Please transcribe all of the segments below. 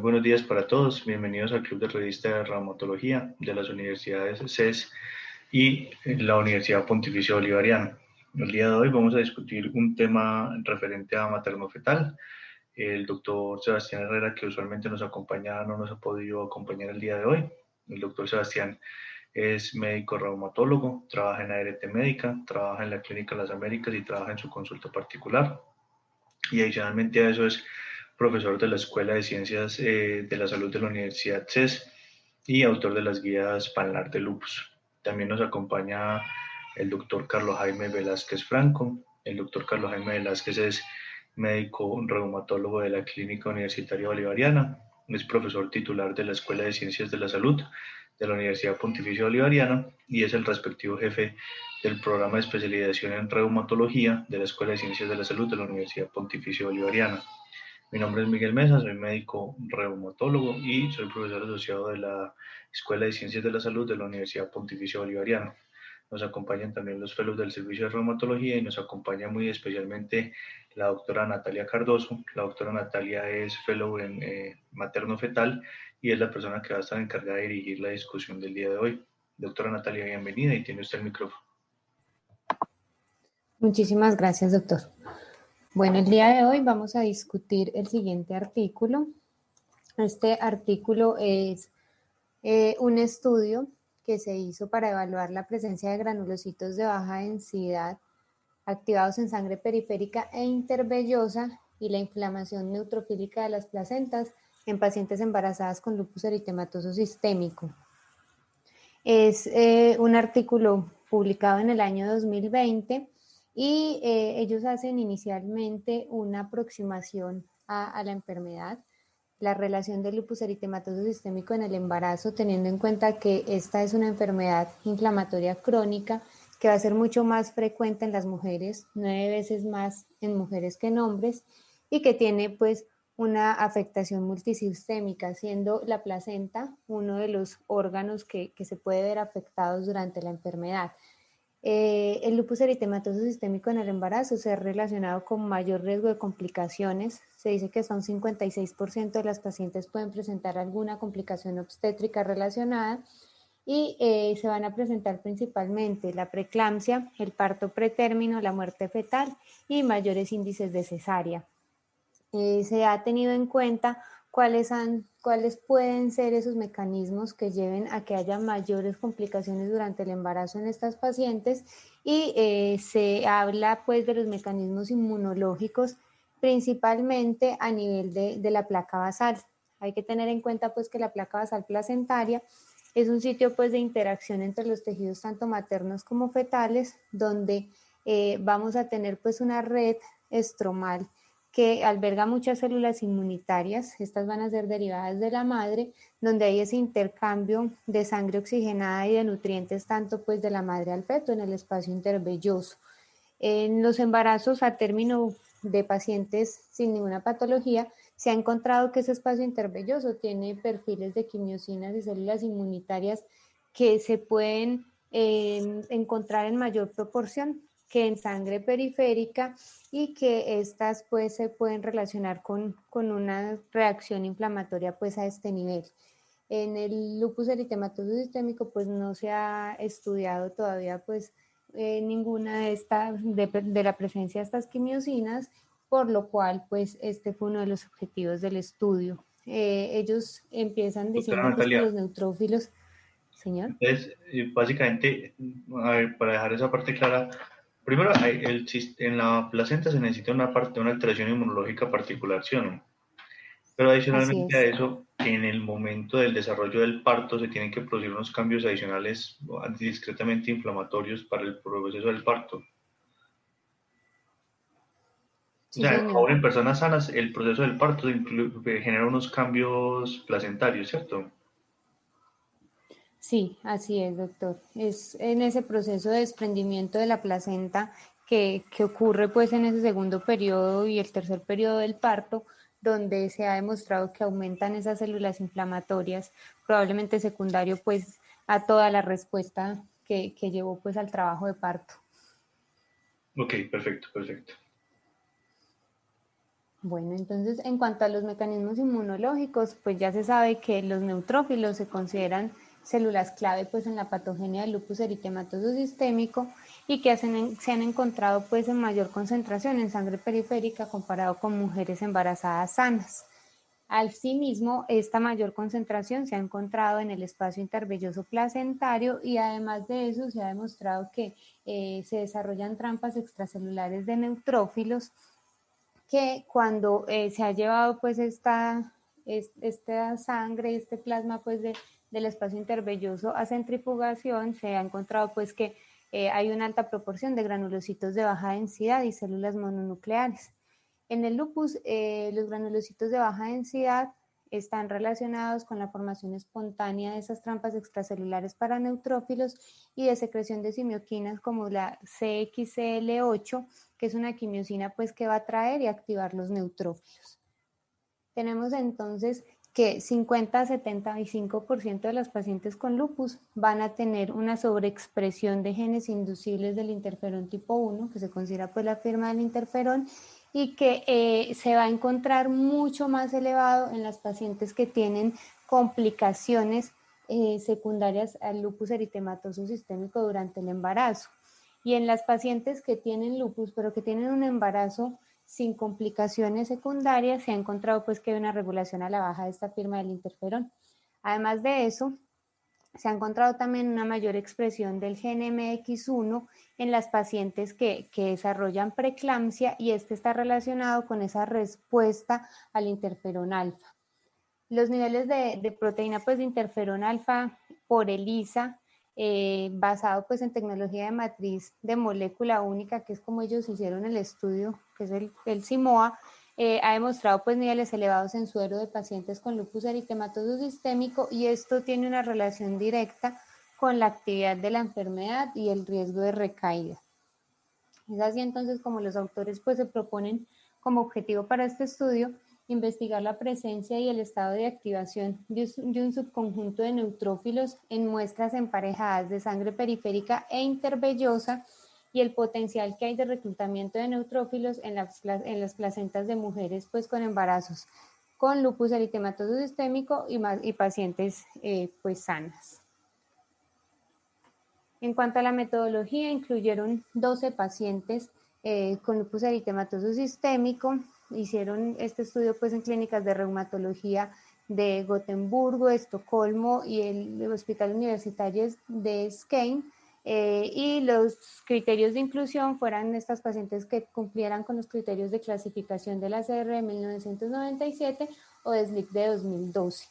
Buenos días para todos, bienvenidos al Club de Revista de Reumatología de las Universidades CES y la Universidad Pontificia Bolivariana. El día de hoy vamos a discutir un tema referente a materno-fetal. El doctor Sebastián Herrera, que usualmente nos acompaña, no nos ha podido acompañar el día de hoy. El doctor Sebastián es médico reumatólogo, trabaja en ART Médica, trabaja en la Clínica Las Américas y trabaja en su consulta particular. Y adicionalmente a eso es profesor de la Escuela de Ciencias de la Salud de la Universidad CES y autor de las guías Panlar de Lupus. También nos acompaña el doctor Carlos Jaime Velázquez Franco. El doctor Carlos Jaime Velázquez es médico reumatólogo de la Clínica Universitaria Bolivariana, es profesor titular de la Escuela de Ciencias de la Salud de la Universidad Pontificia Bolivariana y es el respectivo jefe del programa de especialización en reumatología de la Escuela de Ciencias de la Salud de la Universidad Pontificia Bolivariana. Mi nombre es Miguel Mesa, soy médico reumatólogo y soy profesor asociado de la Escuela de Ciencias de la Salud de la Universidad Pontificia Bolivariana. Nos acompañan también los fellows del Servicio de Reumatología y nos acompaña muy especialmente la doctora Natalia Cardoso. La doctora Natalia es fellow en materno-fetal y es la persona que va a estar encargada de dirigir la discusión del día de hoy. Doctora Natalia, bienvenida y tiene usted el micrófono. Muchísimas gracias, doctor. Bueno, el día de hoy vamos a discutir el siguiente artículo. Este artículo es un estudio que se hizo para evaluar la presencia de granulocitos de baja densidad activados en sangre periférica e intervellosa y la inflamación neutrofílica de las placentas en pacientes embarazadas con lupus eritematoso sistémico. Es un artículo publicado en el año 2020 y ellos hacen inicialmente una aproximación a la enfermedad, la relación del lupus eritematoso sistémico en el embarazo, teniendo en cuenta que esta es una enfermedad inflamatoria crónica que va a ser mucho más frecuente en las mujeres, 9 veces más en mujeres que en hombres, y que tiene pues una afectación multisistémica, siendo la placenta uno de los órganos que se puede ver afectados durante la enfermedad. El lupus eritematoso sistémico en el embarazo se ha relacionado con mayor riesgo de complicaciones. Se dice que son 56% de las pacientes pueden presentar alguna complicación obstétrica relacionada y se van a presentar principalmente la preeclampsia, el parto pretérmino, la muerte fetal y mayores índices de cesárea. Se ha tenido en cuenta cuáles pueden ser esos mecanismos que lleven a que haya mayores complicaciones durante el embarazo en estas pacientes y se habla pues de los mecanismos inmunológicos principalmente a nivel de la placa basal. Hay que tener en cuenta pues que la placa basal placentaria es un sitio pues de interacción entre los tejidos tanto maternos como fetales donde vamos a tener pues una red estromal que alberga muchas células inmunitarias, estas van a ser derivadas de la madre, donde hay ese intercambio de sangre oxigenada y de nutrientes tanto pues de la madre al feto en el espacio intervelloso. En los embarazos a término de pacientes sin ninguna patología, se ha encontrado que ese espacio intervelloso tiene perfiles de quimiosinas y células inmunitarias que se pueden encontrar en mayor proporción que en sangre periférica y que estas pues se pueden relacionar con una reacción inflamatoria pues a este nivel. En el lupus eritematoso sistémico pues no se ha estudiado todavía pues ninguna de la presencia de estas quimiosinas, por lo cual pues este fue uno de los objetivos del estudio. Ellos empiezan Doctora diciendo pues que Natalia, los neutrófilos, señor. entonces, básicamente, a ver, para dejar esa parte clara, primero, en la placenta se necesita una alteración inmunológica particular, ¿sí o no? Pero Así adicionalmente a es. eso, en el momento del desarrollo del parto se tienen que producir unos cambios adicionales discretamente inflamatorios para el proceso del parto. O Sí, sea, señor. ahora en personas sanas, el proceso del parto genera unos cambios placentarios, ¿cierto? Sí, así es, doctor. Es en ese proceso de desprendimiento de la placenta que ocurre pues en ese segundo periodo y el tercer periodo del parto, donde se ha demostrado que aumentan esas células inflamatorias, probablemente secundario pues a toda la respuesta que llevó pues al trabajo de parto. Ok, perfecto, perfecto. Bueno, entonces en cuanto a los mecanismos inmunológicos, pues ya se sabe que los neutrófilos se consideran células clave pues en la patogenia del lupus eritematoso sistémico y que se han encontrado pues en mayor concentración en sangre periférica comparado con mujeres embarazadas sanas. Asimismo, esta mayor concentración se ha encontrado en el espacio intervelloso placentario y además de eso se ha demostrado que se desarrollan trampas extracelulares de neutrófilos que cuando se ha llevado pues esta sangre, este plasma pues del espacio intervelloso a centrifugación, se ha encontrado pues que hay una alta proporción de granulocitos de baja densidad y células mononucleares. En el lupus, los granulocitos de baja densidad están relacionados con la formación espontánea de esas trampas extracelulares para neutrófilos y de secreción de cimioquinas como la CXCL8, que es una quimiosina pues que va a atraer y activar los neutrófilos. Tenemos entonces que 50 a 75% de las pacientes con lupus van a tener una sobreexpresión de genes inducibles del interferón tipo 1, que se considera pues la firma del interferón, y que se va a encontrar mucho más elevado en las pacientes que tienen complicaciones secundarias al lupus eritematoso sistémico durante el embarazo. Y en las pacientes que tienen lupus, pero que tienen un embarazo sin complicaciones secundarias, se ha encontrado pues que hay una regulación a la baja de esta firma del interferón. Además de eso, se ha encontrado también una mayor expresión del gen MX1 en las pacientes que desarrollan preeclampsia y este está relacionado con esa respuesta al interferón alfa. Los niveles de proteína pues de interferón alfa por ELISA, basado pues en tecnología de matriz de molécula única, que es como ellos hicieron el estudio, que es el CIMOA, ha demostrado pues niveles elevados en suero de pacientes con lupus eritematoso sistémico y esto tiene una relación directa con la actividad de la enfermedad y el riesgo de recaída. Es así entonces como los autores pues se proponen como objetivo para este estudio investigar la presencia y el estado de activación de un subconjunto de neutrófilos en muestras emparejadas de sangre periférica e intervellosa y el potencial que hay de reclutamiento de neutrófilos en las placentas de mujeres pues con embarazos con lupus eritematoso sistémico y pacientes pues sanas. En cuanto a la metodología, incluyeron 12 pacientes con lupus eritematoso sistémico. Hicieron este estudio pues, en clínicas de reumatología de Gotemburgo, Estocolmo y el Hospital Universitario de Skane. Y los criterios de inclusión fueran estas pacientes que cumplieran con los criterios de clasificación de la CR de 1997 o de SLIC de 2012.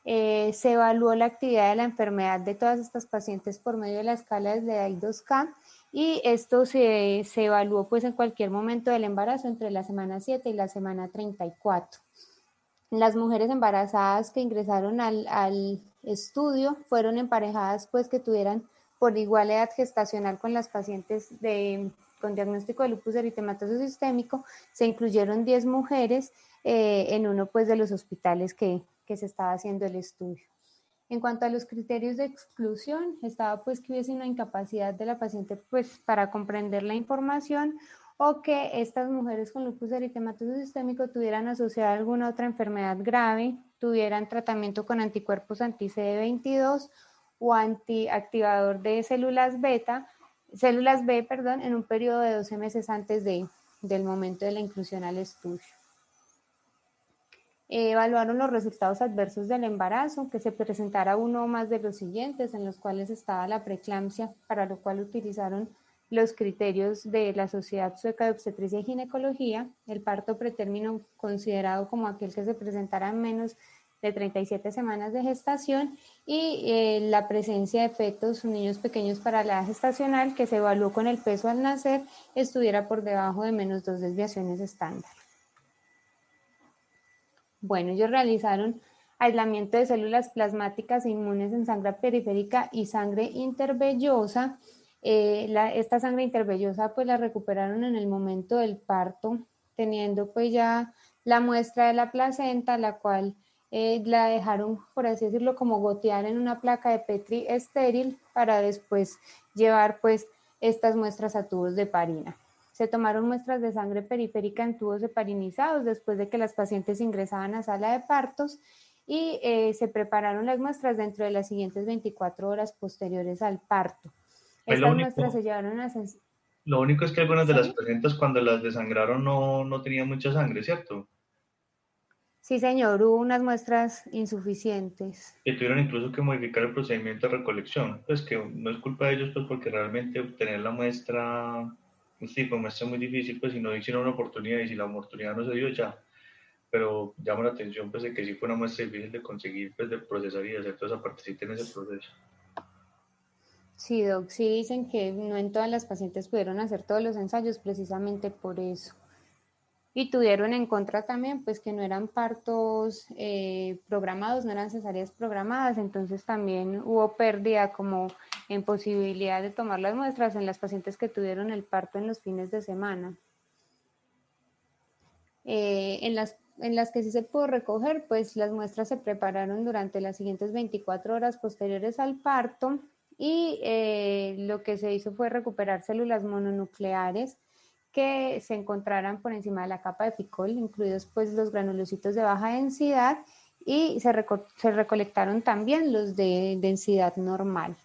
Se evaluó la actividad de la enfermedad de todas estas pacientes por medio de la escala de SLEDAI-2K y esto se evaluó pues en cualquier momento del embarazo entre la semana 7 y la semana 34. Las mujeres embarazadas que ingresaron al estudio fueron emparejadas pues que tuvieran por igual edad gestacional con las pacientes con diagnóstico de lupus eritematoso sistémico. Se incluyeron 10 mujeres en uno pues de los hospitales que se estaba haciendo el estudio. En cuanto a los criterios de exclusión, estaba pues que hubiese una incapacidad de la paciente pues para comprender la información o que estas mujeres con lupus eritematoso sistémico tuvieran asociada alguna otra enfermedad grave, tuvieran tratamiento con anticuerpos anti-CD22 o antiactivador de células B, en un periodo de 12 meses antes del momento de la inclusión al estudio. Evaluaron los resultados adversos del embarazo, que se presentara uno o más de los siguientes, en los cuales estaba la preeclampsia, para lo cual utilizaron los criterios de la Sociedad Sueca de Obstetricia y Ginecología, el parto pretérmino considerado como aquel que se presentara en menos de 37 semanas de gestación y la presencia de fetos, niños pequeños para la edad gestacional, que se evaluó con el peso al nacer, estuviera por debajo de menos 2 desviaciones estándar. Bueno, ellos realizaron aislamiento de células plasmáticas e inmunes en sangre periférica y sangre intervellosa. Esta sangre intervellosa pues la recuperaron en el momento del parto, teniendo pues ya la muestra de la placenta, la cual la dejaron, por así decirlo, como gotear en una placa de Petri estéril para después llevar pues estas muestras a tubos de parina. Se tomaron muestras de sangre periférica en tubos heparinizados después de que las pacientes ingresaban a sala de partos y se prepararon las muestras dentro de las siguientes 24 horas posteriores al parto. Estas muestras se llevaron a... Lo único es que algunas de las ¿Sí? pacientes cuando las desangraron no tenían mucha sangre, ¿cierto? Sí, señor, hubo unas muestras insuficientes. Que tuvieron incluso que modificar el procedimiento de recolección. Pues que no es culpa de ellos, pues porque realmente obtener la muestra, un tipo de muestra muy difícil, pues si no hicieron una oportunidad y si la oportunidad no se dio ya. Pero llama la atención pues de que sí fue una muestra difícil de conseguir, pues de procesar y de hacer toda esa partecita en ese proceso. Sí, doc, sí dicen que no en todas las pacientes pudieron hacer todos los ensayos precisamente por eso. Y tuvieron en contra también, pues que no eran partos programados, no eran cesáreas programadas, entonces también hubo pérdida como en posibilidad de tomar las muestras en las pacientes que tuvieron el parto en los fines de semana. En las que sí se pudo recoger, pues las muestras se prepararon durante las siguientes 24 horas posteriores al parto y lo que se hizo fue recuperar células mononucleares que se encontraran por encima de la capa de Ficol, incluidos pues los granulocitos de baja densidad y se recolectaron también los de densidad normal.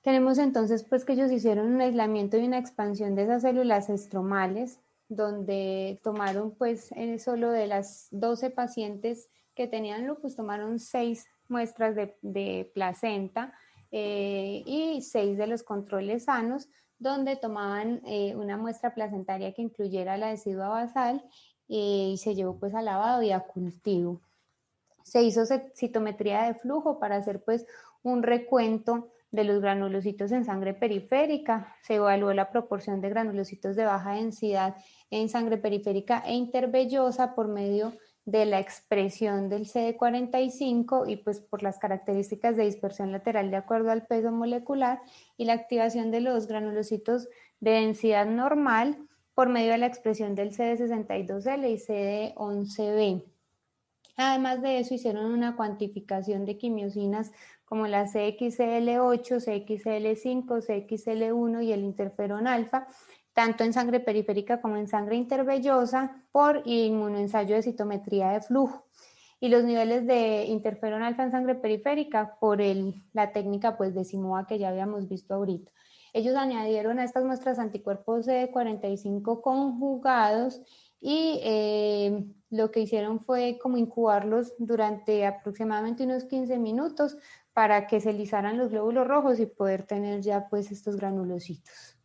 Tenemos entonces pues que ellos hicieron un aislamiento y una expansión de esas células estromales, donde tomaron pues solo de las 12 pacientes que tenían lupus, tomaron 6 muestras de placenta y 6 de los controles sanos, donde tomaban una muestra placentaria que incluyera la decidua basal y se llevó pues a lavado y a cultivo. Se hizo citometría de flujo para hacer pues un recuento de los granulocitos en sangre periférica, se evaluó la proporción de granulocitos de baja densidad en sangre periférica e intervellosa por medio de la expresión del CD45 y pues por las características de dispersión lateral de acuerdo al peso molecular y la activación de los granulocitos de densidad normal por medio de la expresión del CD62L y CD11B. Además de eso, hicieron una cuantificación de quimiosinas como la CXL8, CXL5, CXL1 y el interferón alfa, tanto en sangre periférica como en sangre intervellosa por inmunoensayo de citometría de flujo. Y los niveles de interferón alfa en sangre periférica por la técnica pues de Simoa que ya habíamos visto ahorita. Ellos añadieron a estas muestras anticuerpos CD45 conjugados y lo que hicieron fue como incubarlos durante aproximadamente unos 15 minutos para que se lisaran los glóbulos rojos y poder tener ya pues estos granulocitos.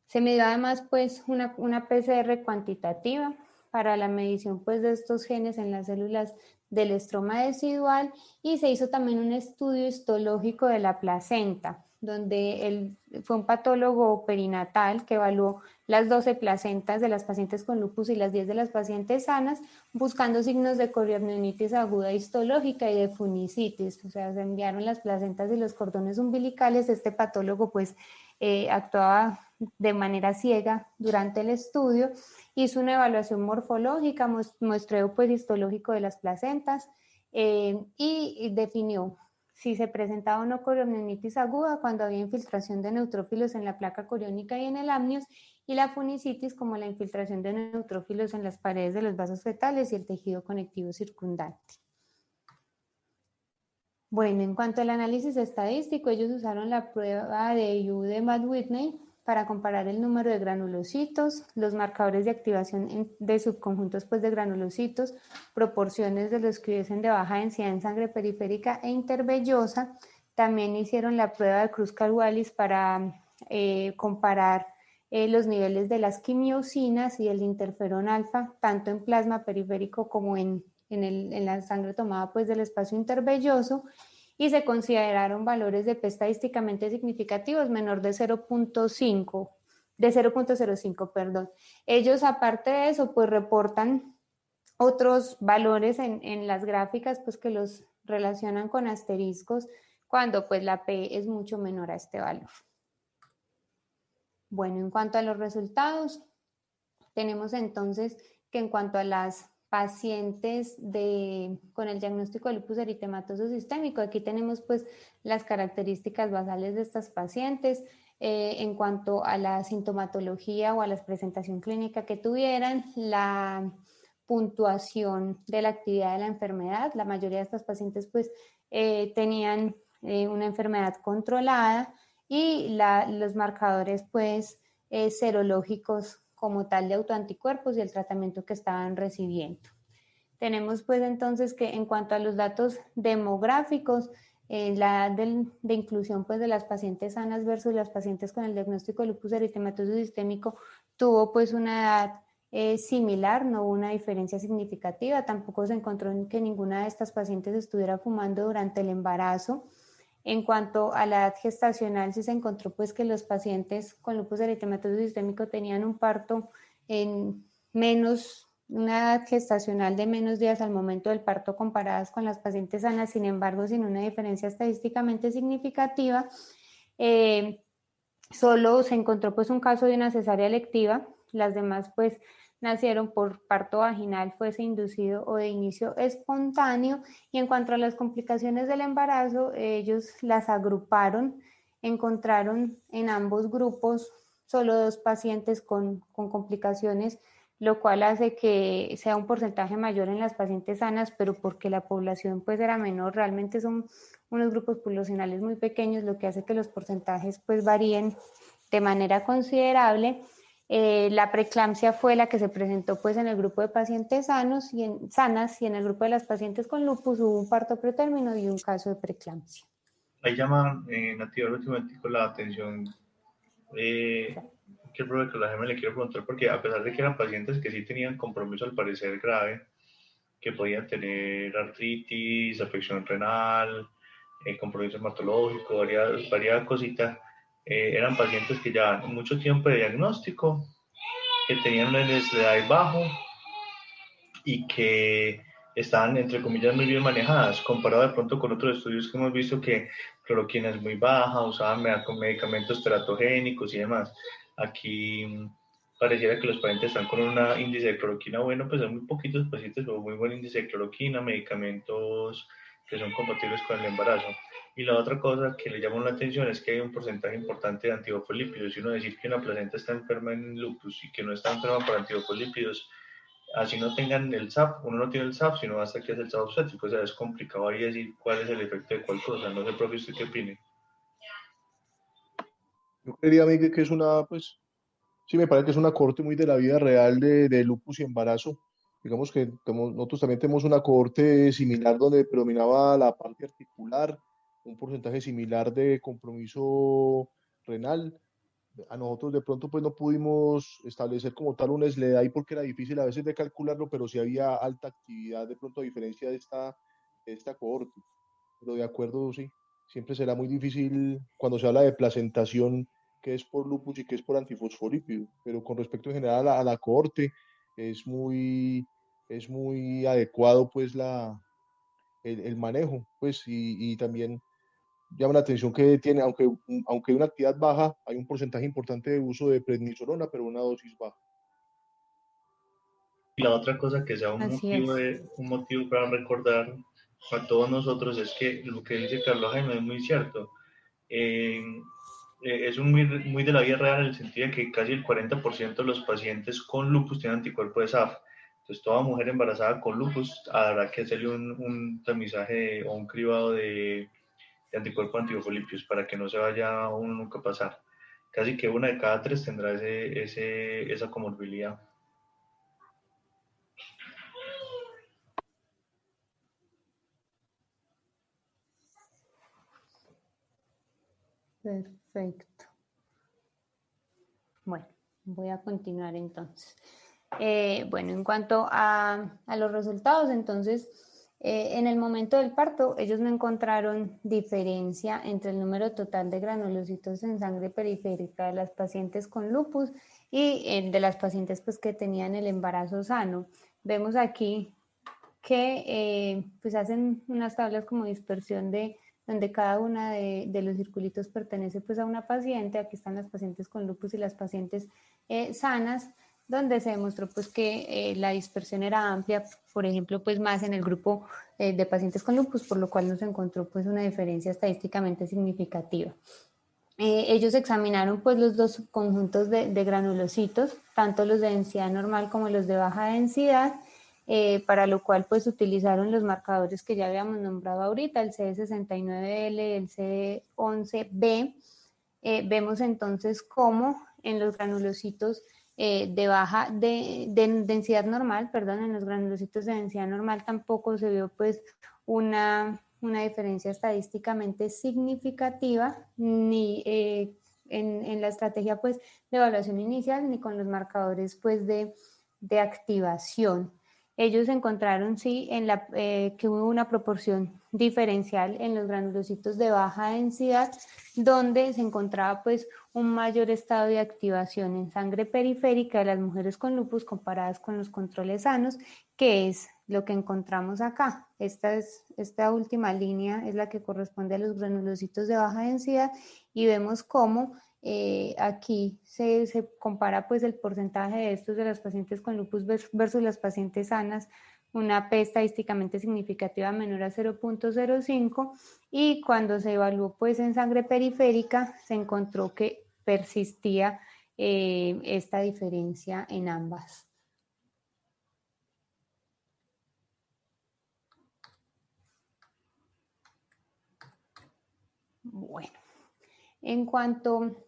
Se midió además pues una PCR cuantitativa para la medición pues de estos genes en las células del estroma decidual y se hizo también un estudio histológico de la placenta, donde fue un patólogo perinatal que evaluó las 12 placentas de las pacientes con lupus y las 10 de las pacientes sanas, buscando signos de coriamnionitis aguda histológica y de funicitis. O sea, se enviaron las placentas y los cordones umbilicales. Este patólogo pues actuaba de manera ciega durante el estudio, hizo una evaluación morfológica, muestreo pues histológico de las placentas y definió si se presentaba o no coriamnionitis aguda cuando había infiltración de neutrófilos en la placa coriónica y en el amnios, y la funicitis como la infiltración de neutrófilos en las paredes de los vasos fetales y el tejido conectivo circundante. Bueno, en cuanto al análisis estadístico, ellos usaron la prueba de U de Matt Whitney para comparar el número de granulocitos, los marcadores de activación de subconjuntos pues, de granulocitos, proporciones de los que hubiesen de baja densidad en sangre periférica e intervellosa. También hicieron la prueba de Kruskal-Wallis para comparar los niveles de las quimiosinas y el interferón alfa, tanto en plasma periférico como en la sangre tomada pues, del espacio intervelloso, y se consideraron valores de P estadísticamente significativos menor de 0.05, perdón. Ellos, aparte de eso, pues reportan otros valores en las gráficas, pues que los relacionan con asteriscos, cuando pues la P es mucho menor a este valor. Bueno, en cuanto a los resultados, tenemos entonces que en cuanto a las pacientes con el diagnóstico de lupus eritematoso sistémico, aquí tenemos pues las características basales de estas pacientes. en cuanto a la sintomatología o a la presentación clínica que tuvieran, la puntuación de la actividad de la enfermedad. La mayoría de estas pacientes pues tenían una enfermedad controlada y los marcadores pues serológicos como tal de autoanticuerpos y el tratamiento que estaban recibiendo. Tenemos pues entonces que en cuanto a los datos demográficos, la edad de inclusión pues de las pacientes sanas versus las pacientes con el diagnóstico de lupus eritematoso sistémico tuvo pues una edad similar, no hubo una diferencia significativa, tampoco se encontró que ninguna de estas pacientes estuviera fumando durante el embarazo. En cuanto a la edad gestacional, sí se encontró pues que los pacientes con lupus eritematoso sistémico tenían un parto en una edad gestacional de menos días al momento del parto comparadas con las pacientes sanas, sin embargo, sin una diferencia estadísticamente significativa. Solo se encontró pues un caso de una cesárea electiva, las demás pues nacieron por parto vaginal, fuese inducido o de inicio espontáneo. Y en cuanto a las complicaciones del embarazo, ellos las agruparon, encontraron en ambos grupos solo 2 pacientes con complicaciones, lo cual hace que sea un porcentaje mayor en las pacientes sanas, pero porque la población pues era menor, realmente son unos grupos poblacionales muy pequeños, lo que hace que los porcentajes pues varíen de manera considerable. La preeclampsia fue la que se presentó pues en el grupo de pacientes sanas y en el grupo de las pacientes con lupus hubo un parto pretérmino y un caso de preeclampsia. Ahí llama Natividad últimamente la atención que el profesor la me le quiero preguntar, porque a pesar de que eran pacientes que sí tenían compromiso al parecer grave, que podían tener artritis, afección renal, compromiso hematológico, varias cositas, eran pacientes que llevaban mucho tiempo de diagnóstico, que tenían una necesidad bajo y que estaban, entre comillas, muy bien manejadas, comparado de pronto con otros estudios que hemos visto que cloroquina es muy baja, usaban medicamentos teratogénicos y demás. Aquí pareciera que los pacientes están con un índice de cloroquina bueno, pues hay muy poquitos pacientes con muy buen índice de cloroquina, medicamentos que son compatibles con el embarazo. Y la otra cosa que le llama la atención es que hay un porcentaje importante de antifosfolípidos. Y uno decir que una placenta está enferma en lupus y que no está enferma por antifosfolípidos, así no tengan el SAP, uno no tiene el SAP, sino hasta que es el SAP obstétrico, o sea, es complicado ahí decir cuál es el efecto de cuál cosa, no sé, profe, ¿usted qué opine? Yo creería, Miguel, que es una, pues, sí, me parece que es una cohorte muy de la vida real de lupus y embarazo. Digamos que nosotros también tenemos una cohorte similar donde predominaba la parte articular, un porcentaje similar de compromiso renal. A nosotros de pronto pues no pudimos establecer como tal un SLEDAI porque era difícil a veces de calcularlo, pero sí había alta actividad de pronto a diferencia de esta cohorte. Pero de acuerdo, sí, siempre será muy difícil cuando se habla de placentación, que es por lupus y que es por antifosfolípido, pero con respecto en general a la cohorte, es muy, es muy adecuado pues el manejo, pues y también llama la atención que tiene, aunque hay una actividad baja, hay un porcentaje importante de uso de prednisolona, pero una dosis baja. Y la otra cosa que sea Así es. un motivo para recordar a todos nosotros es que lo que dice Carlos Jaime es muy cierto. Eh, es muy de la vida real en el sentido de que casi el 40% de los pacientes con lupus tienen anticuerpo de SAF. Entonces, toda mujer embarazada con lupus habrá que hacerle un tamizaje o un cribado de anticuerpos antifosfolípicos para que no se vaya a uno nunca a pasar. Casi que una de cada 3 tendrá esa comorbilidad. Perfecto. Bueno, voy a continuar entonces. Bueno, en cuanto a los resultados, entonces, en el momento del parto, ellos no encontraron diferencia entre el número total de granulocitos en sangre periférica de las pacientes con lupus y de las pacientes pues, que tenían el embarazo sano. Vemos aquí que pues hacen unas tablas como dispersión de donde cada una de los circulitos pertenece pues a una paciente. Aquí están las pacientes con lupus y las pacientes sanas, donde se demostró pues que la dispersión era amplia, por ejemplo, pues más en el grupo de pacientes con lupus, por lo cual no se encontró pues una diferencia estadísticamente significativa. Ellos examinaron pues los dos conjuntos de granulocitos, tanto los de densidad normal como los de baja densidad, para lo cual pues utilizaron los marcadores que ya habíamos nombrado ahorita, el CD69L y el CD11B. Vemos entonces cómo en los granulocitos de densidad normal, perdón, en los granulocitos de densidad normal tampoco se vio pues una diferencia estadísticamente significativa ni en la estrategia pues de evaluación inicial ni con los marcadores pues de activación. Ellos encontraron sí que hubo una proporción diferencial en los granulocitos de baja densidad, donde se encontraba pues un mayor estado de activación en sangre periférica de las mujeres con lupus comparadas con los controles sanos, que es lo que encontramos acá. Esta última línea es la que corresponde a los granulocitos de baja densidad y vemos cómo aquí se compara pues el porcentaje de estos de las pacientes con lupus versus las pacientes sanas, una P estadísticamente significativa menor a 0.05, y cuando se evaluó pues en sangre periférica se encontró que persistía esta diferencia en ambas. Bueno, en cuanto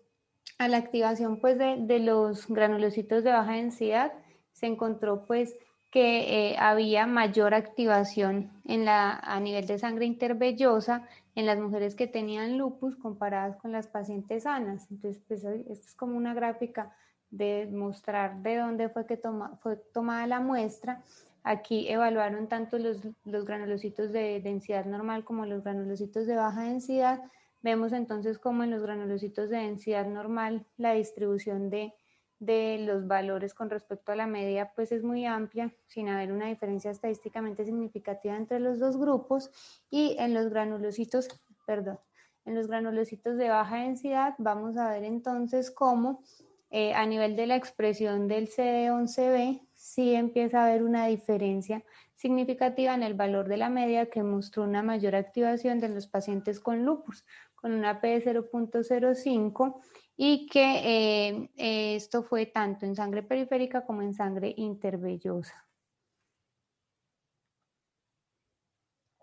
a la activación pues de los granulocitos de baja densidad, se encontró pues que había mayor activación a nivel de sangre intervellosa en las mujeres que tenían lupus comparadas con las pacientes sanas. Entonces, pues, esto es como una gráfica de mostrar de dónde fue que fue tomada la muestra. Aquí evaluaron tanto los granulocitos de densidad normal como los granulocitos de baja densidad. Vemos entonces como en los granulocitos de densidad normal la distribución de los valores con respecto a la media pues es muy amplia, sin haber una diferencia estadísticamente significativa entre los dos grupos, y en los granulocitos, en los granulocitos de baja densidad vamos a ver entonces cómo a nivel de la expresión del CD11B sí empieza a haber una diferencia significativa en el valor de la media, que mostró una mayor activación de los pacientes con lupus, con una P de 0.05, y que esto fue tanto en sangre periférica como en sangre intervellosa.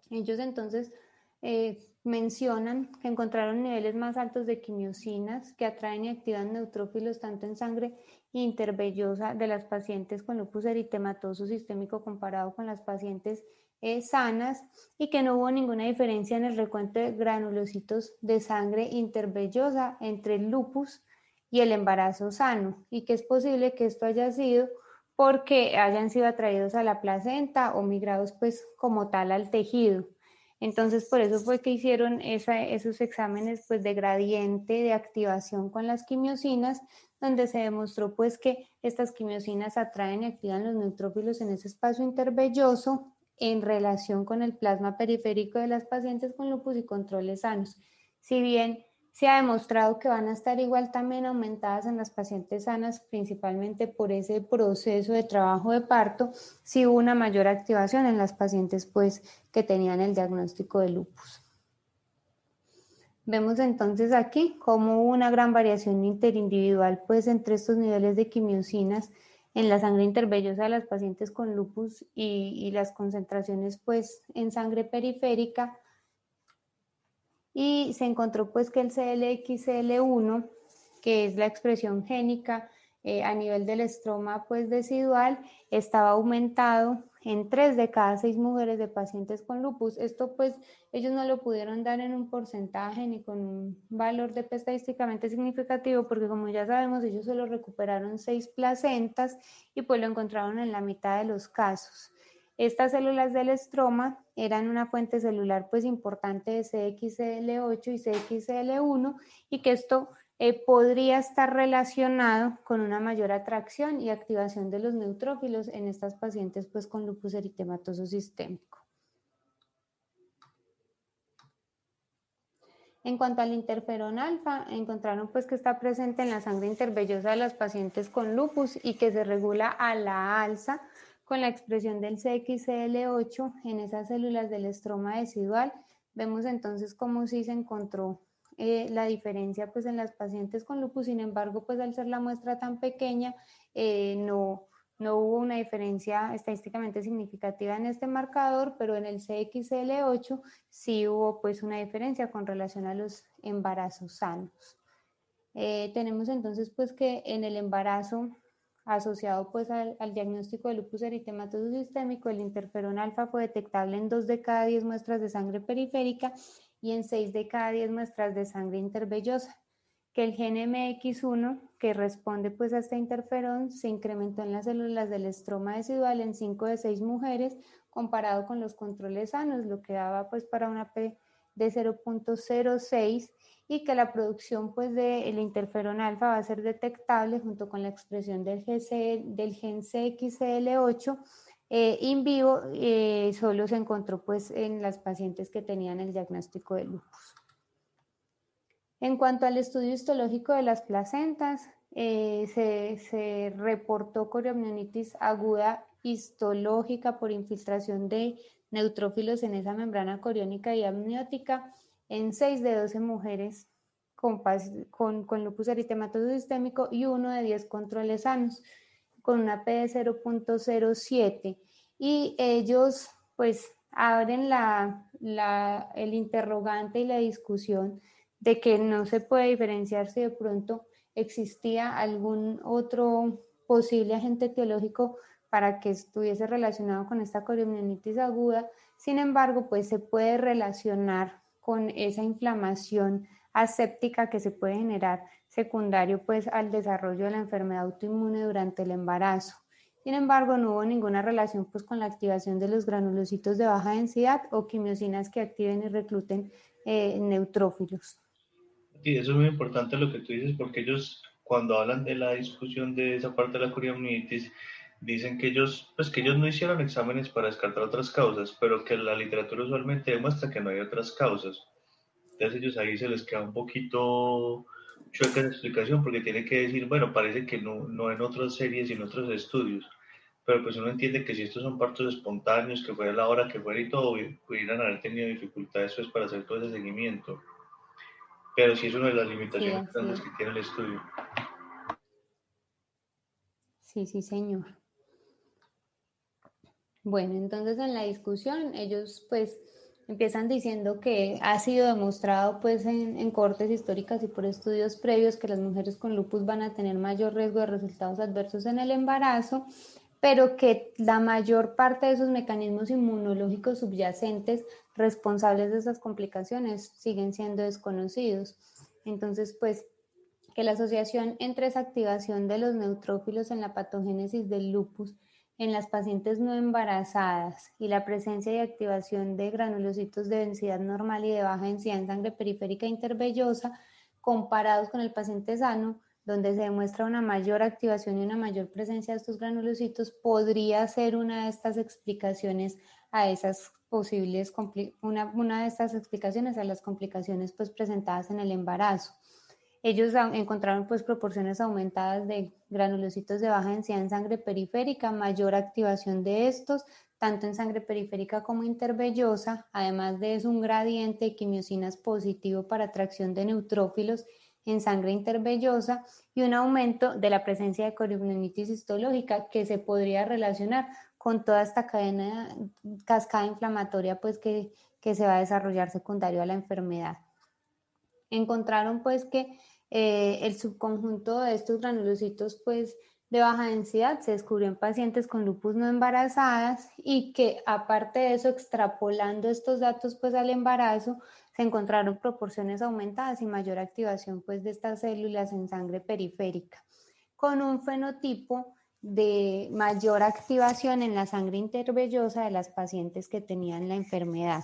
Ellos entonces mencionan que encontraron niveles más altos de quimiosinas que atraen y activan neutrófilos tanto en sangre intervellosa de las pacientes con lupus eritematoso sistémico comparado con las pacientes sanas, y que no hubo ninguna diferencia en el recuento de granulocitos de sangre intervellosa entre el lupus y el embarazo sano, y que es posible que esto haya sido porque hayan sido atraídos a la placenta o migrados pues como tal al tejido. Entonces por eso fue que hicieron esos exámenes pues de gradiente de activación con las quimiosinas, donde se demostró pues que estas quimiosinas atraen y activan los neutrófilos en ese espacio intervelloso en relación con el plasma periférico de las pacientes con lupus y controles sanos. Si bien se ha demostrado que van a estar igual también aumentadas en las pacientes sanas, principalmente por ese proceso de trabajo de parto, sí hubo una mayor activación en las pacientes pues, que tenían el diagnóstico de lupus. Vemos entonces aquí cómo hubo una gran variación interindividual pues, entre estos niveles de quimiosinas en la sangre intervellosa de las pacientes con lupus y las concentraciones pues, en sangre periférica. Y se encontró pues que el CLX-CL1, que es la expresión génica a nivel del estroma pues decidual, estaba aumentado en 3 de cada 6 mujeres de pacientes con lupus. Esto pues ellos no lo pudieron dar en un porcentaje ni con un valor de P estadísticamente significativo, porque como ya sabemos ellos solo recuperaron 6 placentas y pues lo encontraron en la mitad de los casos. Estas células del estroma eran una fuente celular pues importante de CXCL8 y CXCL1, y que esto podría estar relacionado con una mayor atracción y activación de los neutrófilos en estas pacientes pues con lupus eritematoso sistémico. En cuanto al interferón alfa, encontraron pues que está presente en la sangre intervellosa de las pacientes con lupus y que se regula a la alza con la expresión del CXCL8 en esas células del estroma decidual. Vemos entonces cómo sí se encontró la diferencia pues en las pacientes con lupus. Sin embargo, pues al ser la muestra tan pequeña, no hubo una diferencia estadísticamente significativa en este marcador, pero en el CXL8 sí hubo pues una diferencia con relación a los embarazos sanos. Tenemos entonces pues que en el embarazo asociado pues al diagnóstico de lupus eritematoso sistémico, el interferón alfa fue detectable en 2 de cada 10 muestras de sangre periférica y en 6 de cada 10 muestras de sangre intervellosa, que el gen MX1 que responde pues a este interferón se incrementó en las células del estroma decidual en 5 de 6 mujeres comparado con los controles sanos, lo que daba pues para una P de 0.06, y que la producción pues del interferón alfa va a ser detectable junto con la expresión del gen CXL8 in vivo. Solo se encontró pues en las pacientes que tenían el diagnóstico de lupus. En cuanto al estudio histológico de las placentas, se reportó coriamnionitis aguda histológica por infiltración de neutrófilos en esa membrana coriónica y amniótica en 6 de 12 mujeres con lupus eritematoso sistémico y 1 de 10 controles sanos, con una P de 0.07. Y ellos pues abren el interrogante y la discusión de que no se puede diferenciar si de pronto existía algún otro posible agente etiológico para que estuviese relacionado con esta coriamnionitis aguda. Sin embargo, pues se puede relacionar con esa inflamación aséptica que se puede generar secundario pues al desarrollo de la enfermedad autoinmune durante el embarazo. Sin embargo, no hubo ninguna relación pues con la activación de los granulocitos de baja densidad o quimiosinas que activen y recluten neutrófilos. Sí, eso es muy importante lo que tú dices, porque ellos, cuando hablan de la discusión de esa parte de la coriamnitis, dicen que ellos no hicieron exámenes para descartar otras causas, pero que la literatura usualmente demuestra que no hay otras causas. Entonces ellos ahí se les queda un poquito chueca esa explicación, porque tiene que decir, bueno, parece que no en otras series y en otros estudios, pero pues uno entiende que si estos son partos espontáneos, que fuera la hora que fuera y todo, pudieran haber tenido dificultades pues para hacer todo ese seguimiento. Pero sí es una de las Sí, limitaciones así grandes es. que tiene el estudio. Sí, sí, señor. Bueno, entonces en la discusión ellos pues empiezan diciendo que ha sido demostrado pues en cortes históricas y por estudios previos que las mujeres con lupus van a tener mayor riesgo de resultados adversos en el embarazo, pero que la mayor parte de esos mecanismos inmunológicos subyacentes responsables de esas complicaciones siguen siendo desconocidos. Entonces, pues que la asociación entre esa activación de los neutrófilos en la patogénesis del lupus en las pacientes no embarazadas y la presencia y activación de granulocitos de densidad normal y de baja densidad en sangre periférica intervellosa comparados con el paciente sano, donde se demuestra una mayor activación y una mayor presencia de estos granulocitos, podría ser una de estas explicaciones a esas posibles, una de estas explicaciones a las complicaciones pues presentadas en el embarazo. Ellos encontraron pues proporciones aumentadas de granulocitos de baja densidad en sangre periférica, mayor activación de estos, tanto en sangre periférica como intervellosa. Además de eso, un gradiente de quimiosinas positivo para atracción de neutrófilos en sangre intervellosa y un aumento de la presencia de coriamnionitis histológica que se podría relacionar con toda esta cascada inflamatoria pues que se va a desarrollar secundario a la enfermedad. Encontraron pues que el subconjunto de estos granulocitos pues de baja densidad se descubrió en pacientes con lupus no embarazadas y que aparte de eso, extrapolando estos datos pues al embarazo, se encontraron proporciones aumentadas y mayor activación pues de estas células en sangre periférica, con un fenotipo de mayor activación en la sangre intervellosa de las pacientes que tenían la enfermedad,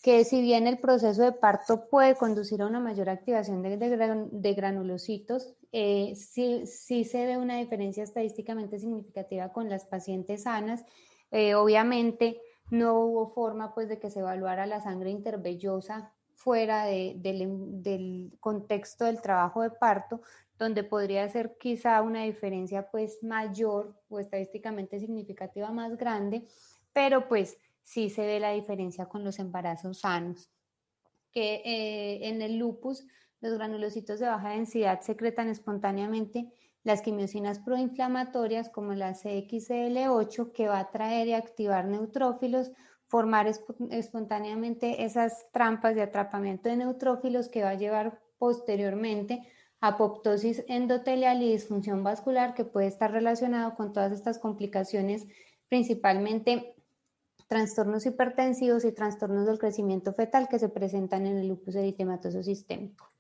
que si bien el proceso de parto puede conducir a una mayor activación de granulocitos, sí se ve una diferencia estadísticamente significativa con las pacientes sanas. Obviamente no hubo forma pues de que se evaluara la sangre intervellosa fuera del contexto del trabajo de parto, donde podría ser quizá una diferencia pues mayor o estadísticamente significativa más grande, pero pues sí se ve la diferencia con los embarazos sanos, que en el lupus los granulocitos de baja densidad secretan espontáneamente las quimiosinas proinflamatorias como la CXCL8, que va a atraer y activar neutrófilos, formar espontáneamente esas trampas de atrapamiento de neutrófilos que va a llevar posteriormente a apoptosis endotelial y disfunción vascular, que puede estar relacionado con todas estas complicaciones, principalmente trastornos hipertensivos y trastornos del crecimiento fetal que se presentan en el lupus eritematoso sistémico.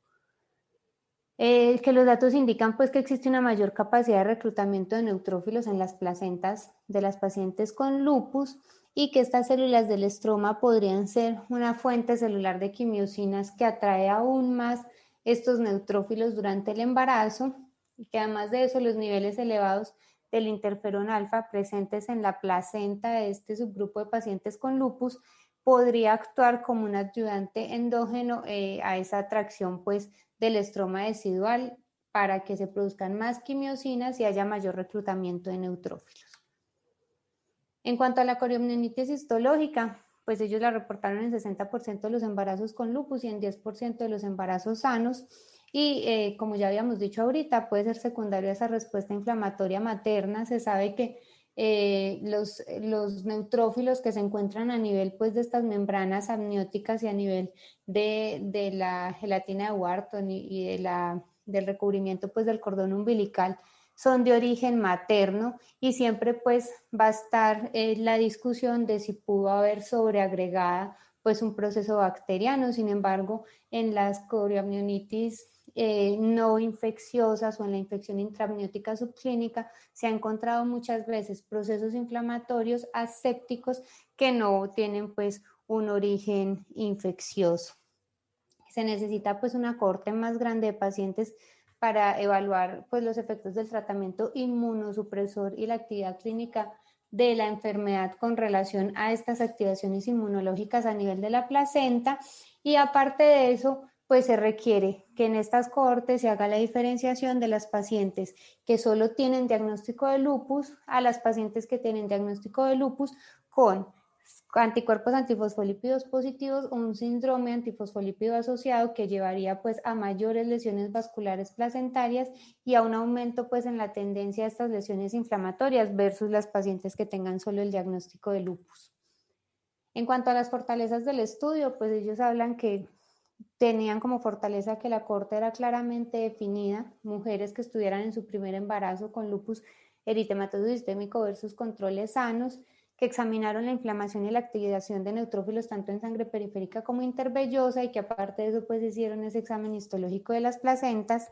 Que los datos indican pues que existe una mayor capacidad de reclutamiento de neutrófilos en las placentas de las pacientes con lupus y que estas células del estroma podrían ser una fuente celular de quimiosinas que atrae aún más estos neutrófilos durante el embarazo, y que además de eso los niveles elevados del interferón alfa presentes en la placenta de este subgrupo de pacientes con lupus podría actuar como un ayudante endógeno a esa atracción pues del estroma residual para que se produzcan más quimiosinas y haya mayor reclutamiento de neutrófilos. En cuanto a la coriomnionitis histológica, pues ellos la reportaron en 60% de los embarazos con lupus y en 10% de los embarazos sanos, y como ya habíamos dicho ahorita, puede ser secundaria a esa respuesta inflamatoria materna. Se sabe que los neutrófilos que se encuentran a nivel pues de estas membranas amnióticas y a nivel de la gelatina de Wharton y del recubrimiento pues del cordón umbilical son de origen materno, y siempre pues va a estar la discusión de si pudo haber sobreagregada pues un proceso bacteriano. Sin embargo, en las coriamnionitis no infecciosas o en la infección intraamniótica subclínica se ha encontrado muchas veces procesos inflamatorios asépticos que no tienen pues un origen infeccioso. Se necesita pues una cohorte más grande de pacientes para evaluar pues los efectos del tratamiento inmunosupresor y la actividad clínica de la enfermedad con relación a estas activaciones inmunológicas a nivel de la placenta, y aparte de eso pues se requiere que en estas cohortes se haga la diferenciación de las pacientes que solo tienen diagnóstico de lupus a las pacientes que tienen diagnóstico de lupus con anticuerpos antifosfolípidos positivos o un síndrome antifosfolípido asociado que llevaría pues a mayores lesiones vasculares placentarias y a un aumento pues en la tendencia a estas lesiones inflamatorias versus las pacientes que tengan solo el diagnóstico de lupus. En cuanto a las fortalezas del estudio, pues ellos hablan que tenían como fortaleza que la cohorte era claramente definida, mujeres que estuvieran en su primer embarazo con lupus eritematoso sistémico versus controles sanos, que examinaron la inflamación y la activación de neutrófilos tanto en sangre periférica como intervellosa, y que aparte de eso pues hicieron ese examen histológico de las placentas.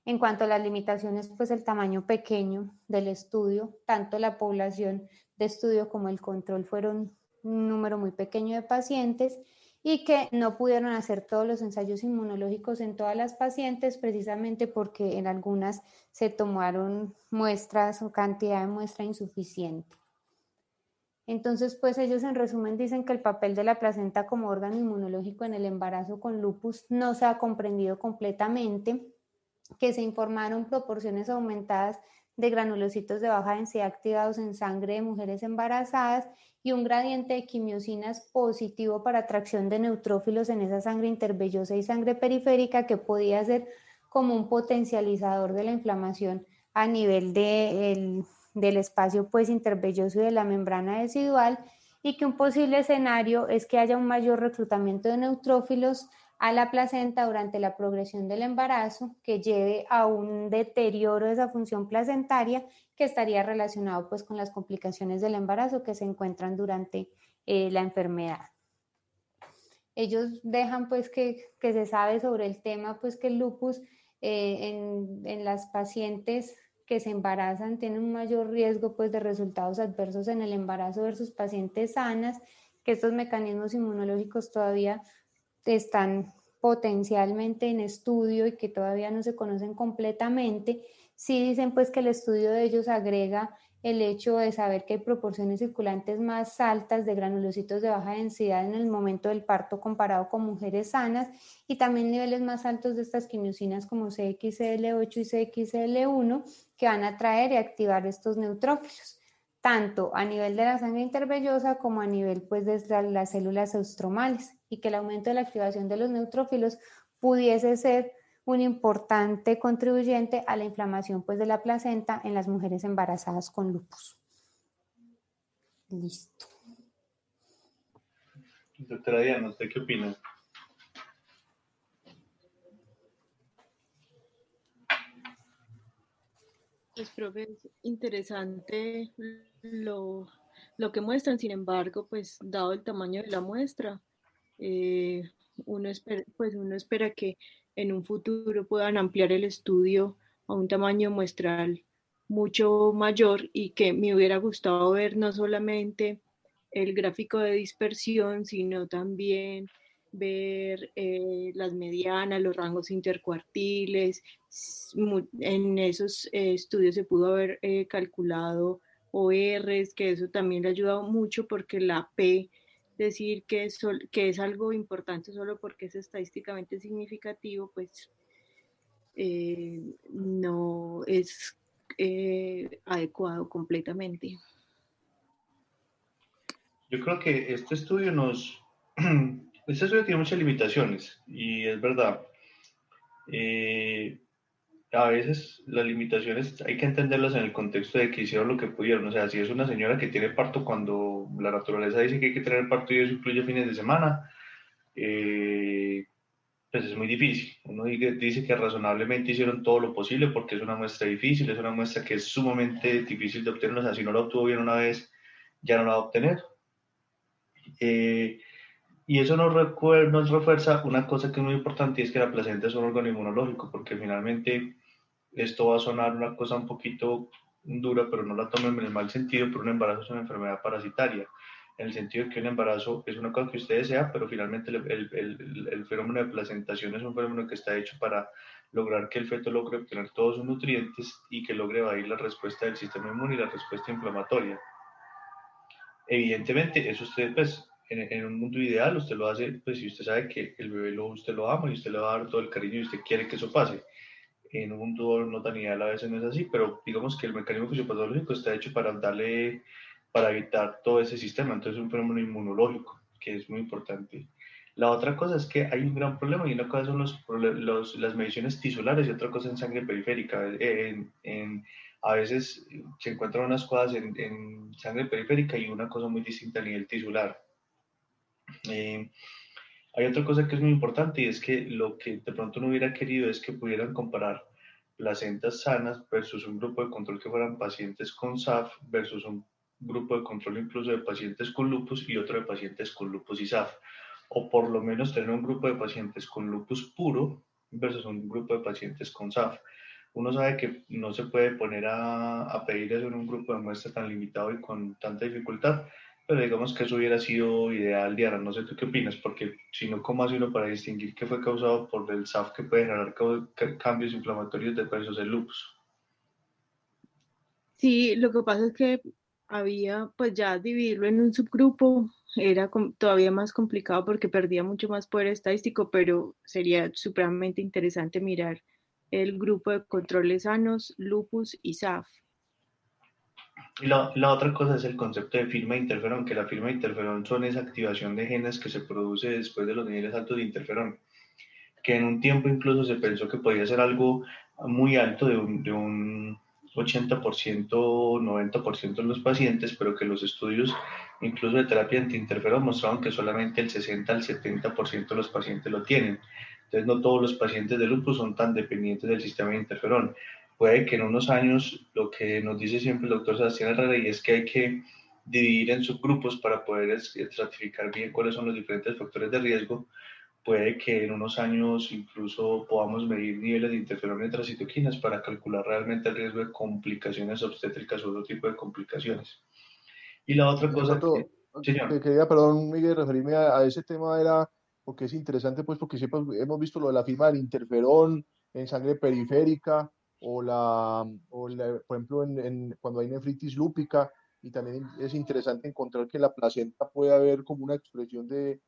En cuanto a las limitaciones, pues el tamaño pequeño del estudio, tanto la población de estudio como el control fueron un número muy pequeño de pacientes, y que no pudieron hacer todos los ensayos inmunológicos en todas las pacientes precisamente porque en algunas se tomaron muestras o cantidad de muestra insuficiente. Entonces, pues ellos en resumen dicen que el papel de la placenta como órgano inmunológico en el embarazo con lupus no se ha comprendido completamente, que se informaron proporciones aumentadas de granulocitos de baja densidad activados en sangre de mujeres embarazadas y un gradiente de quimiosinas positivo para atracción de neutrófilos en esa sangre intervellosa y sangre periférica, que podía ser como un potencializador de la inflamación a nivel del espacio pues intervelloso y de la membrana residual, y que un posible escenario es que haya un mayor reclutamiento de neutrófilos a la placenta durante la progresión del embarazo, que lleve a un deterioro de esa función placentaria que estaría relacionado pues con las complicaciones del embarazo que se encuentran durante la enfermedad. Ellos dejan pues que se sabe sobre el tema pues que el lupus en las pacientes que se embarazan tienen un mayor riesgo pues de resultados adversos en el embarazo versus pacientes sanas, que estos mecanismos inmunológicos todavía están potencialmente en estudio y que todavía no se conocen completamente. Sí dicen pues que el estudio de ellos agrega el hecho de saber que hay proporciones circulantes más altas de granulocitos de baja densidad en el momento del parto comparado con mujeres sanas, y también niveles más altos de estas quimiosinas como CXCL8 y CXCL1 que van a atraer y activar estos neutrófilos. tanto a nivel de la sangre intervellosa como a nivel pues de las células eustromales, y que el aumento de la activación de los neutrófilos pudiese ser un importante contribuyente a la inflamación pues de la placenta en las mujeres embarazadas con lupus. Listo. Doctora Diana, ¿usted qué opina? Pues, profe, es interesante lo que muestran. Sin embargo, pues dado el tamaño de la muestra, eh, uno espera que en un futuro puedan ampliar el estudio a un tamaño muestral mucho mayor, y que me hubiera gustado ver no solamente el gráfico de dispersión, sino también ver las medianas, los rangos intercuartiles. En esos estudios se pudo haber calculado ORs, que eso también le ha ayudado mucho, porque la P, decir que es algo importante solo porque es estadísticamente significativo, pues no es adecuado completamente. Yo creo que este estudio este estudio tiene muchas limitaciones y es verdad. Eh, a veces las limitaciones hay que entenderlas en el contexto de que hicieron lo que pudieron. O sea, si es una señora que tiene parto cuando la naturaleza dice que hay que tener parto y eso incluye fines de semana, eh, pues es muy difícil. Uno dice que razonablemente hicieron todo lo posible porque es una muestra difícil, es una muestra que es sumamente difícil de obtener. O sea, si no la obtuvo bien una vez, ya no la va a obtener. Eh, y eso nos refuerza una cosa que es muy importante, y es que la placenta es un órgano inmunológico, porque finalmente esto va a sonar una cosa un poquito dura, pero no la tomen en el mal sentido, pero un embarazo es una enfermedad parasitaria, en el sentido de que un embarazo es una cosa que usted desea, pero finalmente el fenómeno de placentación es un fenómeno que está hecho para lograr que el feto logre obtener todos sus nutrientes y que logre evadir la respuesta del sistema inmune y la respuesta inflamatoria. Evidentemente, eso usted, pues, en un mundo ideal, usted lo hace, pues, si usted sabe que el bebé usted lo ama y usted le va a dar todo el cariño y usted quiere que eso pase. En un mundo no tan ideal a veces no es así, pero digamos que el mecanismo fisiopatológico está hecho para para evitar todo ese sistema. Entonces es un fenómeno inmunológico, que es muy importante. La otra cosa es que hay un gran problema, y una cosa son las mediciones tisulares y otra cosa en sangre periférica. A veces se encuentran unas cosas en sangre periférica y una cosa muy distinta a nivel tisular. Eh, Hay otra cosa que es muy importante, y es que lo que de pronto no hubiera querido es que pudieran comparar placentas sanas versus un grupo de control que fueran pacientes con SAF versus un grupo de control incluso de pacientes con lupus y otro de pacientes con lupus y SAF. O por lo menos tener un grupo de pacientes con lupus puro versus un grupo de pacientes con SAF. Uno sabe que no se puede poner a pedir eso en un grupo de muestra tan limitado y con tanta dificultad, pero digamos que eso hubiera sido ideal, Diana. No sé tú qué opinas, porque si no, ¿cómo hace uno para distinguir qué fue causado por el SAF que puede generar cambios inflamatorios de versus el lupus? Sí, lo que pasa es que había, pues ya dividirlo en un subgrupo era todavía más complicado porque perdía mucho más poder estadístico, pero sería supremamente interesante mirar el grupo de controles sanos, lupus y SAF. Y la otra cosa es el concepto de firma de interferón, que la firma de interferón son esa activación de genes que se produce después de los niveles altos de interferón, que en un tiempo incluso se pensó que podía ser algo muy alto, de un 80%, 90% en los pacientes, pero que los estudios incluso de terapia antiinterferón mostraron que solamente el 60 al 70% de los pacientes lo tienen. Entonces no todos los pacientes de lupus son tan dependientes del sistema de interferón. Puede que en unos años, lo que nos dice siempre el doctor Sebastián Herrera, y es que hay que dividir en subgrupos para poder estratificar bien cuáles son los diferentes factores de riesgo. Puede que en unos años incluso podamos medir niveles de interferón y citoquinas para calcular realmente el riesgo de complicaciones obstétricas o otro tipo de complicaciones. Y la otra Y de cosa que, pronto, señor, que quería, perdón, Miguel, referirme a ese tema era porque es interesante, pues, porque siempre hemos visto lo de la firma del interferón en sangre periférica por ejemplo, cuando hay nefritis lúpica, y también es interesante encontrar que en la placenta puede haber como una expresión de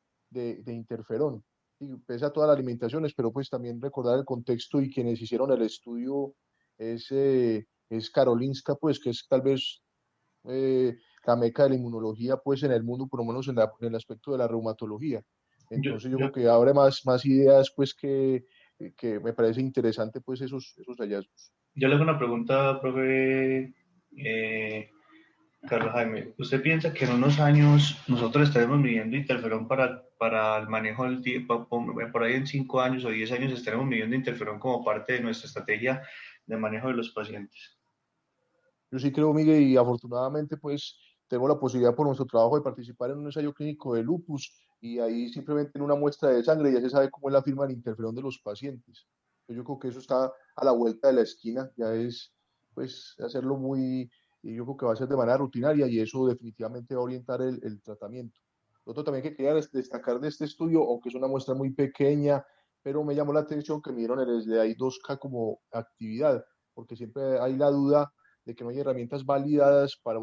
interferón. Y pese a todas las limitaciones, pero pues también recordar el contexto, y quienes hicieron el estudio es Karolinska, pues, que es tal vez la meca de la inmunología pues en el mundo, por lo menos en el aspecto de la reumatología. Yo, Entonces yo yo, creo que abre más ideas pues que me parece interesante pues esos hallazgos. yo le hago una pregunta, profe eh, Carlos Jaime. ¿Usted piensa que en unos años nosotros estaremos midiendo interferón para el manejo del tiempo, por ahí en 5 años o 10 años estaremos midiendo interferón como parte de nuestra estrategia de manejo de los pacientes? Yo sí creo, Miguel, y afortunadamente pues tengo la posibilidad por nuestro trabajo de participar en un ensayo clínico de lupus y ahí simplemente en una muestra de sangre ya se sabe cómo es la firma del interferón de los pacientes. Yo creo que eso está a la vuelta de la esquina, ya es pues hacerlo muy, y yo creo que va a ser de manera rutinaria y eso definitivamente va a orientar el tratamiento. Lo otro también que quería destacar de este estudio, aunque es una muestra muy pequeña, pero me llamó la atención que midieron el SLEDAI-2K como actividad, porque siempre hay la duda de que no hay herramientas validadas para,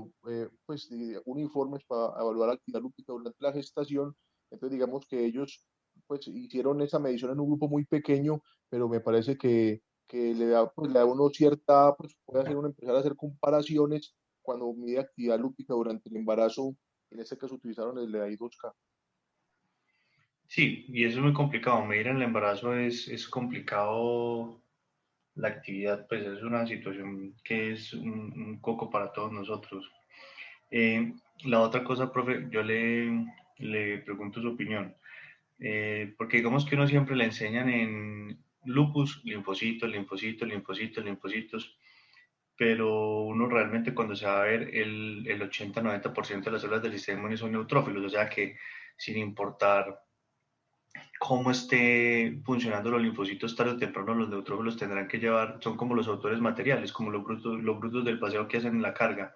pues, uniformes para evaluar la actividad lúpica durante la gestación. Entonces, digamos que ellos pues, hicieron esa medición en un grupo muy pequeño, pero me parece que le da a uno cierta, pues puede hacer uno empezar a hacer comparaciones cuando mide actividad lúpica durante el embarazo. En este caso utilizaron el LEDAI-2K. Sí, y eso es muy complicado. Medir en el embarazo es complicado. La actividad, pues es una situación que es un coco para todos nosotros. La otra cosa, profe, le pregunto su opinión. Porque digamos que uno siempre le enseñan en lupus, linfocitos, linfocitos, linfocitos, linfocitos, pero uno realmente cuando se va a ver el 80-90% de las células del sistema inmune son neutrófilos, o sea que sin importar cómo esté funcionando los linfocitos, tarde o temprano los neutrófilos tendrán que llevar, son como los autores materiales, como los brutos del paseo que hacen la carga,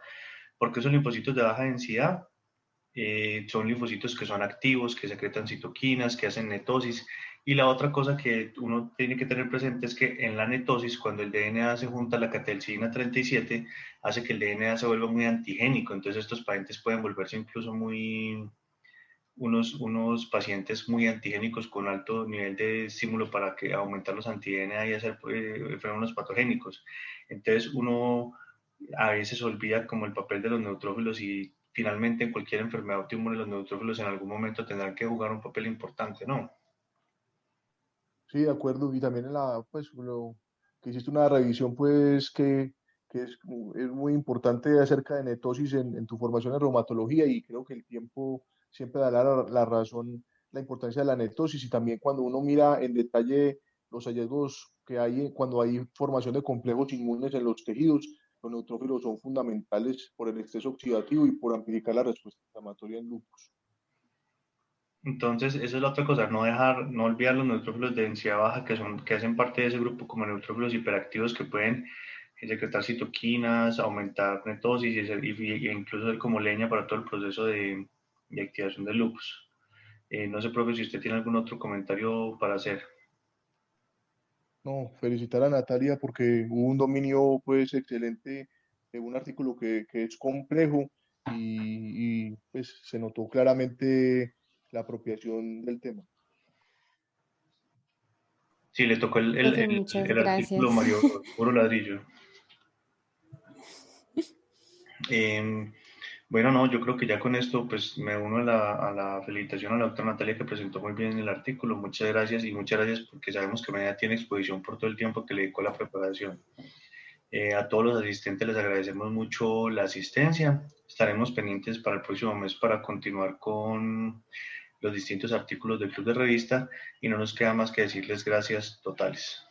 porque esos linfocitos de baja densidad son linfocitos que son activos, que secretan citoquinas, que hacen netosis. Y la otra cosa que uno tiene que tener presente es que en la netosis, cuando el DNA se junta a la catecolcina 37, hace que el DNA se vuelva muy antigénico. Entonces estos pacientes pueden volverse incluso unos pacientes muy antigénicos con alto nivel de estímulo para que aumentar los anti-DNA y hacer fenómenos patogénicos. Entonces uno a veces olvida como el papel de los neutrófilos y finalmente en cualquier enfermedad autoinmune los neutrófilos en algún momento tendrán que jugar un papel importante, ¿no? Sí, de acuerdo. Y también en pues, que hiciste una revisión, pues, que es muy importante acerca de netosis en tu formación en reumatología y creo que el tiempo siempre da la razón, la importancia de la netosis y también cuando uno mira en detalle los hallazgos que hay cuando hay formación de complejos inmunes en los tejidos, los neutrófilos son fundamentales por el estrés oxidativo y por amplificar la respuesta inflamatoria en lupus. Entonces, esa es la otra cosa, no olvidar los neutrófilos de densidad baja que hacen parte de ese grupo como neutrófilos hiperactivos que pueden secretar citoquinas, aumentar netosis y incluso ser como leña para todo el proceso de activación del lupus. No sé, profe, si usted tiene algún otro comentario para hacer. No, felicitar a Natalia porque hubo un dominio pues excelente de un artículo que es complejo pues se notó claramente la apropiación del tema. Sí, le tocó Profe, muchas el artículo gracias. Mario Puro Ladrillo. Eh, bueno, no, yo creo que ya con esto pues me uno a la felicitación a la doctora Natalia que presentó muy bien el artículo. Muchas gracias y muchas gracias porque sabemos que Medina tiene exposición por todo el tiempo que le dedicó a la preparación. A todos los asistentes les agradecemos mucho la asistencia. Estaremos pendientes para el próximo mes para continuar con los distintos artículos del Club de Revista y no nos queda más que decirles gracias totales.